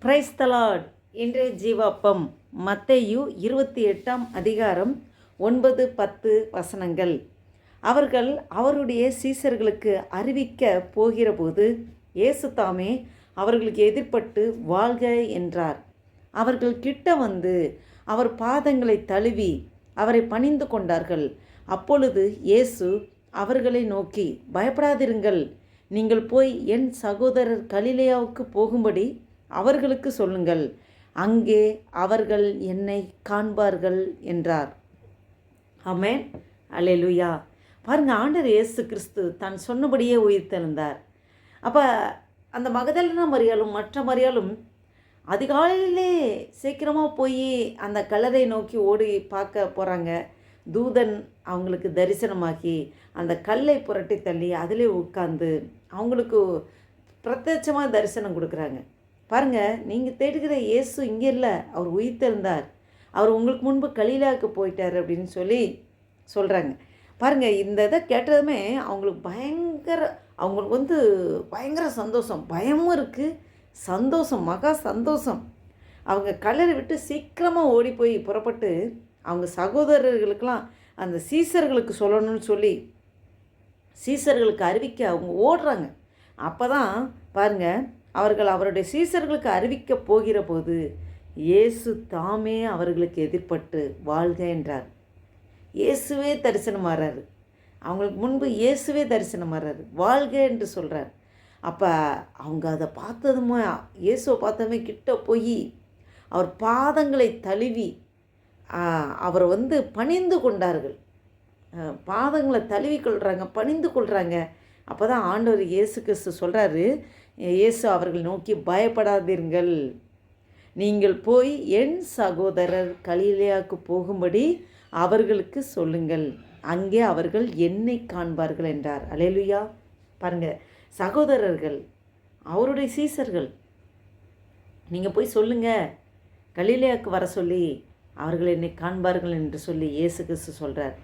Praise the Lord. இன்றைய ஜீவாப்பம் மத்தேயு 28ஆம் அதிகாரம் 9-10 வசனங்கள். அவர்கள் அவருடைய சீசர்களுக்கு அறிவிக்க போகிறபோது இயேசு தாமே அவர்களுக்கு எதிர்ப்பட்டு வாழ்க என்றார். அவர்கள் கிட்ட வந்து அவர் பாதங்களை தழுவி அவரை பணிந்து கொண்டார்கள். அப்பொழுது இயேசு அவர்களை நோக்கி, பயப்படாதிருங்கள், நீங்கள் போய் என் சகோதரர் கலிலேயாவுக்கு போகும்படி அவர்களுக்கு சொல்லுங்கள், அங்கே அவர்கள் என்னை காண்பார்கள் என்றார். ஆமென், அல்லேலூயா. பாருங்க, ஆண்டவர் இயேசு கிறிஸ்து தான் சொன்னபடியே உயிர்த்தெழுந்தார். அப்போ அந்த மகதலேனா மரியாளும் மற்ற மரியாளும் அதிகாலையிலே சீக்கிரமாக போய் அந்த கல்லறை நோக்கி ஓடி பார்க்க போகிறாங்க. தூதன் அவங்களுக்கு தரிசனமாகி அந்த கல்லை புரட்டி தள்ளி அதிலே உட்கார்ந்து அவங்களுக்கு பிரத்யட்சமாக தரிசனம் கொடுக்குறாங்க. பாருங்கள், நீங்கள் தேடுகிற இயேசு இங்கே இல்லை, அவர் உயிர்த்தெழுந்தார், அவர் உங்களுக்கு முன்பு கலிலேயாவுக்கு போயிட்டார் அப்படின்னு சொல்லி சொல்கிறாங்க. பாருங்கள், இந்த இதை கேட்டதுமே அவங்களுக்கு பயங்கர சந்தோஷம், பயமும் இருக்குது, சந்தோஷம், மகா சந்தோஷம். அவங்க கல்லறை விட்டு சீக்கிரமாக ஓடி போய் புறப்பட்டு அவங்க சகோதரர்களுக்கெல்லாம் அந்த சீசர்களுக்கு சொல்லணும்னு சொல்லி சீசர்களுக்கு அறிவிக்க அவங்க ஓடுறாங்க. அப்போ தான் பாருங்கள், அவர்கள் அவருடைய சீசர்களுக்கு அறிவிக்க போகிற போது இயேசு தாமே அவர்களுக்கு எதிர்ப்பட்டு வாழ்க என்றார். இயேசுவே தரிசனமாகறாரு, அவங்களுக்கு முன்பு இயேசுவே தரிசனமாகறாரு, வாழ்க என்று சொல்கிறார். அப்போ அவங்க அதை பார்த்ததுமே, இயேசுவை பார்த்ததுமே கிட்ட போய் அவர் பாதங்களை தழுவி அவரை பணிந்து கொண்டார்கள். பாதங்களை தழுவி கொள்கிறாங்க, பணிந்து கொள்கிறாங்க. அப்போ தான் ஆண்டவர் இயேசு கிறிஸ்து சொல்கிறாரு, இயேசு அவர்கள் நோக்கி, பயப்படாதீர்கள், நீங்கள் போய் என் சகோதரர் கலிலேயாவுக்கு போகும்படி அவர்களுக்கு சொல்லுங்கள், அங்கே அவர்கள் என்னை காண்பார்கள் என்றார். அல்லேலூயா. பாருங்கள், சகோதரர்கள், அவருடைய சீசர்கள், நீங்கள் போய் சொல்லுங்கள், கலிலேயாவுக்கு வர சொல்லி அவர்கள் என்னை காண்பார்கள் என்று சொல்லி இயேசு கிறிஸ்து சொல்கிறார்.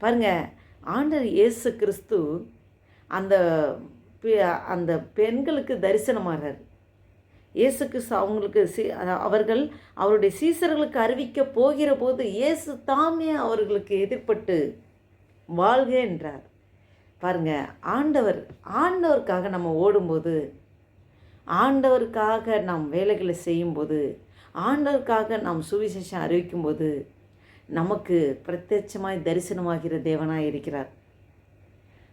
பாருங்கள், ஆண்டவர் இயேசு கிறிஸ்து அந்த பெண்களுக்கு தரிசனமாகிறார். இயேசு கிறிஸ்து அவர்கள் அவருடைய சீசர்களுக்கு அறிவிக்க போகிற போது இயேசு தாமே அவர்களுக்கு எதிர்ப்பட்டு வாழ்க என்றார். பாருங்கள், ஆண்டவருக்காக நம்ம ஓடும்போது, ஆண்டவருக்காக நாம் வேலைகளை செய்யும்போது, ஆண்டவருக்காக நாம் சுவிசேஷம் அறிவிக்கும்போது நமக்கு பிரத்யட்சமாய் தரிசனமாகிற தேவனாய் இருக்கிறார்.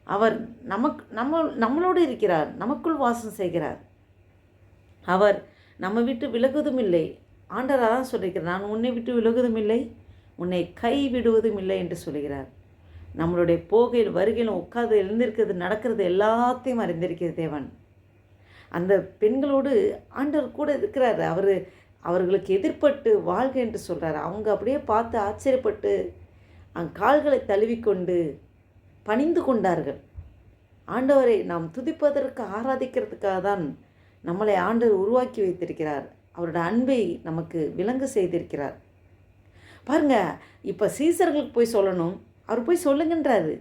அவர் நம்மளோடு இருக்கிறார், நமக்குள் வாசம் செய்கிறார். அவர் நம்ம விட்டு விலகுவதும் இல்லை. ஆண்டவர் அதான் சொல்லியிருக்கிறார், நான் உன்னை விட்டு விலகுவதும் இல்லை, உன்னை கைவிடுவதும் இல்லை என்று சொல்கிறார். நம்மளுடைய போகையில் வருகையிலும் உட்கார்ந்து எழுந்திருக்கிறது, நடக்கிறது எல்லாத்தையும் அறிந்திருக்கிற தேவன். அந்த பெண்களோடு ஆண்டவர் கூட இருக்கிறார். அவர்களுக்கு எதிர்ப்பட்டு வாழ்க என்று சொல்கிறார். அவங்க அப்படியே பார்த்து ஆச்சரியப்பட்டு கால்களை தழுவிக்கொண்டு பணிந்து கொண்டார்கள். ஆண்டவரை நாம் துதிப்பதற்கு, ஆராதிக்கிறதுக்காக தான் நம்மளை ஆண்டவர் உருவாக்கி வைத்திருக்கிறார். அவருடைய அன்பை நமக்கு விளங்க செய்திருக்கிறார். பாருங்கள், இப்போ சீசர்களுக்கு போய் சொல்லணும், அவர் போய் சொல்லுங்கன்றாரு,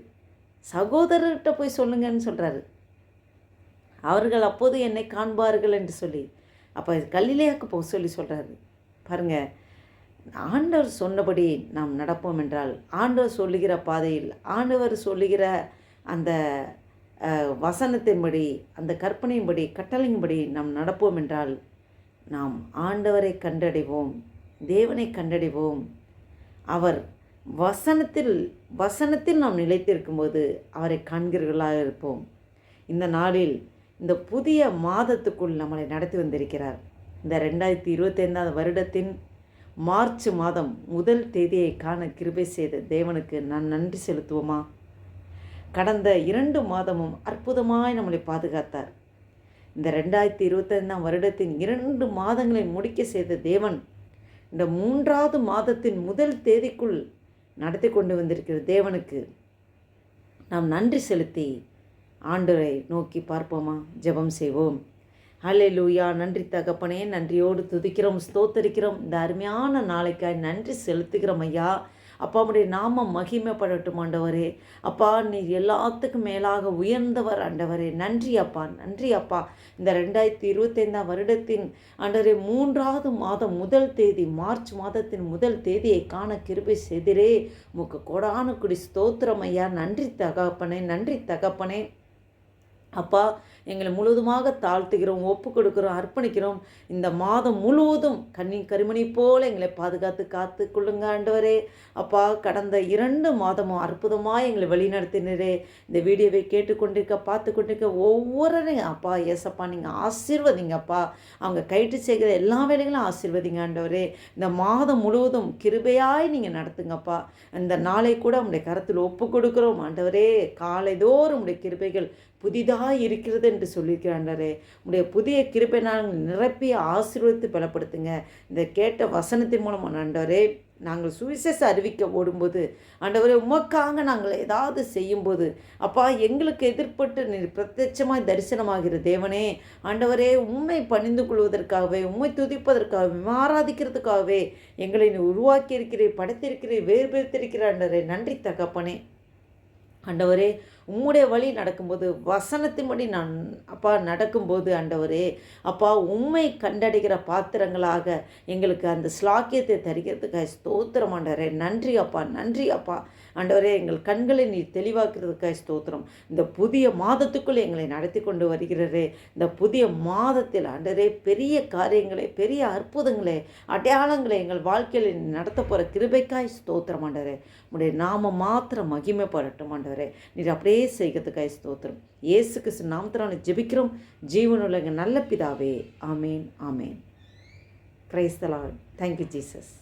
சகோதரர்கிட்ட போய் சொல்லுங்கன்னு சொல்கிறாரு. அவர்கள் அப்போது என்னை காண்பார்கள் என்று சொல்லி, அப்போ கலிலேயாவுக்கு போக சொல்லி சொல்கிறாரு. பாருங்கள், ஆண்டவர் சொன்னபடி நாம் நடப்போம் என்றால், ஆண்டவர் சொல்லுகிற பாதையில், ஆண்டவர் சொல்லுகிற அந்த வசனத்தின்படி, அந்த கற்பனையின்படி, கட்டளையின்படி நாம் நடப்போம் என்றால் நாம் ஆண்டவரை கண்டடைவோம், தேவனை கண்டடைவோம். அவர் வசனத்தில் நாம் நிலைத்திருக்கும்போது அவரை காண்கிறவர்களாக இருப்போம். இந்த நாளில், இந்த புதிய மாதத்துக்குள் நம்மளை நடத்தி வந்திருக்கிறார். இந்த 2025 வருடத்தின் மார்ச் மாதம் 1 தேதியை காண கிருபை செய்த தேவனுக்கு நான் நன்றி செலுத்துவோமா? கடந்த 2 மாதமும் அற்புதமாய் நம்மளை பாதுகாத்தார். இந்த 2025 வருடத்தின் 2 மாதங்களை முடிக்க செய்த தேவன் இந்த 3வது மாதத்தின் 1 தேதிக்குள் நடத்தி கொண்டு வந்திருக்கிற தேவனுக்கு நாம் நன்றி செலுத்தி ஆண்டவரை நோக்கி பார்ப்போமா? ஜெபம் செய்வோம். அல்லேலூயா. நன்றி தகப்பனே, நன்றியோடு துதிக்கிறோம், ஸ்தோத்தரிக்கிறோம். இந்த அருமையான நாளைக்காய் நன்றி செலுத்துகிறோம் ஐயா. அப்பா உம்முடைய நாமம் மகிமைப்படட்டும் ஆண்டவரே. அப்பா நீர் எல்லாத்துக்கும் மேலாக உயர்ந்தவர் ஆண்டவரே. நன்றி அப்பா, நன்றி அப்பா. இந்த 2025 வருடத்தின் ஆண்டவரே 3வது மாதம் முதல் தேதி, மார்ச் மாதத்தின் முதல் தேதியை காண கிருபை செய்திரே. உமக்கு கோடான கொடி ஸ்தோத்திரம் ஐயா. நன்றி தகப்பனே, நன்றி தகப்பனே. அப்பா எங்களை முழுவதுமாக தாழ்த்துகிறோம், ஒப்பு கொடுக்குறோம், அர்ப்பணிக்கிறோம். இந்த மாதம் முழுவதும் கரிமணி போல் எங்களை பாதுகாத்து காத்து கொள்ளுங்க ஆண்டவரே. அப்பா கடந்த 2 மாதமும் அற்புதமாக எங்களை வழிநடத்தினரே. இந்த வீடியோவை கேட்டுக்கொண்டிருக்க பார்த்து கொண்டிருக்க ஒவ்வொருவரையும் அப்பா ஏசப்பா நீங்கள் ஆசீர்வதிங்கப்பா. அவங்க கைட்டு செய்கிற எல்லா வேலைகளும் ஆசீர்வதிங்க ஆண்டவரே. இந்த மாதம் முழுவதும் கிருபையாய் நீங்கள் நடத்துங்கப்பா. இந்த நாளை கூட உங்களுடைய கருத்தில் ஒப்பு கொடுக்குறோம் ஆண்டவரே. காலைதோறும் உடைய கிருபைகள் புதிதாக இருக்கிறது என்று சொல்லியிருக்கிறாண்டரே. உடைய புதிய கிருபையினால் நிரப்பி ஆசீர்வதித்து பலப்படுத்துங்க. இந்த கேட்ட வசனத்தின் மூலமாக ஆண்டவரே நாங்கள் சுவிசேஷம் அறிவிக்க ஓடும்போது ஆண்டவரே உமக்காக நாங்கள் ஏதாவது செய்யும்போது அப்பா எங்களுக்கு எதிர்பட்டு நீர் பிரத்யட்சமாய் தரிசனமாகிற தேவனே ஆண்டவரே உம்மை பணிந்து கொள்வதற்காகவே, உம்மை துதிப்பதற்காகவே, ஆராதிக்கிறதுக்காகவே எங்களை நீ உருவாக்கி இருக்கிறீர், படைத்திருக்கிறீர், வேறுபடுத்திருக்கிற ஆண்டவரே. நன்றி தகப்பனே. ஆண்டவரே உம்முடைய வழி நடக்கும்போது வசனத்தின்படி நான் அப்பா நடக்கும்போது ஆண்டவரே அப்பா உம்மை கண்டடைகிற பாத்திரங்களாக எங்களுக்கு அந்த ஸ்லாக்கியத்தை தருகிறதுக்காக ஸ்தோத்திரம் ஆண்டவரே. நன்றி அப்பா, நன்றி அப்பா. ஆண்டவரே எங்கள் கண்களை நீ தெளிவாக்குறதுக்காக ஸ்தோத்திரம். இந்த புதிய மாதத்துக்குள் எங்களை நடத்தி கொண்டு வருகிறரே. இந்த புதிய மாதத்தில் ஆண்டவரே பெரிய காரியங்களை, பெரிய அற்புதங்களை, அடையாளங்களை எங்கள் வாழ்க்கையில் நடத்த போகிற கிருபைக்காய் ஸ்தோத்திரம் ஆண்டவரே. உடைய நாம மாத்திரம் மகிமைப்படட்டும் ஆண்டவரே. நீர் அப்படியே செய்கிறதுக்காக ஸ்தோத்திரம். இயேசு கிறிஸ்து நாமத்தினால ஜெபிக்கிறோம் ஜீவனுள்ள நல்ல பிதாவே. ஆமேன், ஆமேன். Praise the Lord. Thank you Jesus.